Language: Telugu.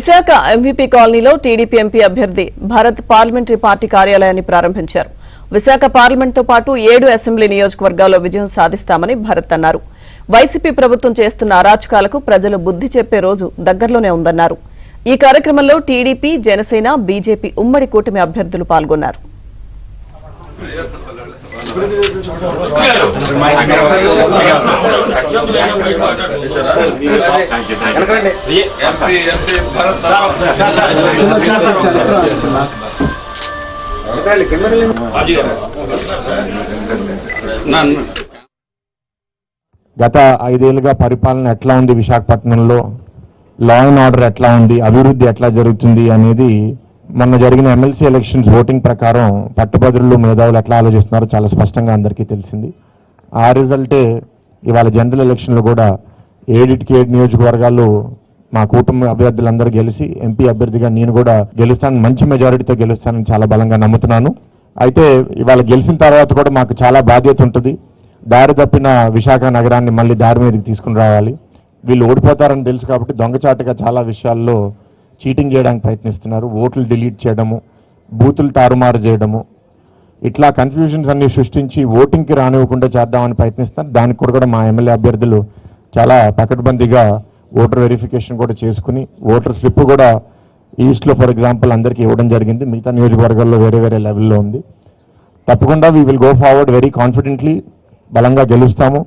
విశాఖ ఎంవీపీ కాలనీలో టీడీపీ ఎంపీ అభ్యర్థి భరత్ పార్లమెంటరీ పార్టీ కార్యాలయాన్ని ప్రారంభించారు. విశాఖ పార్లమెంట్తో పాటు 7 అసెంబ్లీ నియోజకవర్గాల్లో విజయం సాధిస్తామని భరత్ అన్నారు. వైసీపీ ప్రభుత్వం చేస్తున్న అరాచకాలకు ప్రజలు బుద్ధి చెప్పే రోజు దగ్గరలోనే ఉందన్నారు. ఈ కార్యక్రమంలో టీడీపీ, జనసేన, బీజేపీ ఉమ్మడి కూటమి అభ్యర్థులు పాల్గొన్నారు. గత 5 ఏళ్లుగా పరిపాలన ఎట్లా ఉంది, విశాఖపట్నంలో లా అండ్ ఆర్డర్ ఎట్లా ఉంది, అభివృద్ధి ఎట్లా జరుగుతుంది అనేది మొన్న జరిగిన ఎమ్మెల్సీ ఎలక్షన్స్ ఓటింగ్ ప్రకారం పట్టుభద్రులు, మేధావులు ఎట్లా ఆలోచిస్తున్నారో చాలా స్పష్టంగా అందరికీ తెలిసింది. ఆ రిజల్టే ఇవాళ జనరల్ ఎలక్షన్లో కూడా 7 నియోజకవర్గాలు మా కూటమి అభ్యర్థులందరూ గెలిచి ఎంపీ అభ్యర్థిగా నేను కూడా గెలుస్తాను, మంచి మెజారిటీతో గెలుస్తానని చాలా బలంగా నమ్ముతున్నాను. అయితే ఇవాళ గెలిచిన తర్వాత కూడా మాకు చాలా బాధ్యత ఉంటుంది. దారి తప్పిన విశాఖ నగరాన్ని మళ్ళీ దారి మీదకి తీసుకుని రావాలి. వీళ్ళు ఓడిపోతారని తెలుసు కాబట్టి దొంగచాటుగా చాలా విషయాల్లో చీటింగ్ చేయడానికి ప్రయత్నిస్తున్నారు. ఓట్లు డిలీట్ చేయడము, బూతులు తారుమారు చేయడము, ఇట్లా కన్ఫ్యూజన్స్ అన్ని సృష్టించి ఓటింగ్కి రానివ్వకుండా చేద్దామని ప్రయత్నిస్తున్నారు. దానికి కూడా మా ఎమ్మెల్యే అభ్యర్థులు చాలా పకడ్బందీగా ఓటర్ వెరిఫికేషన్ కూడా చేసుకుని ఓటర్ స్లిప్ కూడా ఈస్ట్లో ఫర్ ఎగ్జాంపుల్ అందరికీ ఇవ్వడం జరిగింది. మిగతా నియోజకవర్గాల్లో వేరే లెవెల్లో ఉంది. తప్పకుండా we will go forward very confidently, బలంగా గెలుస్తాము.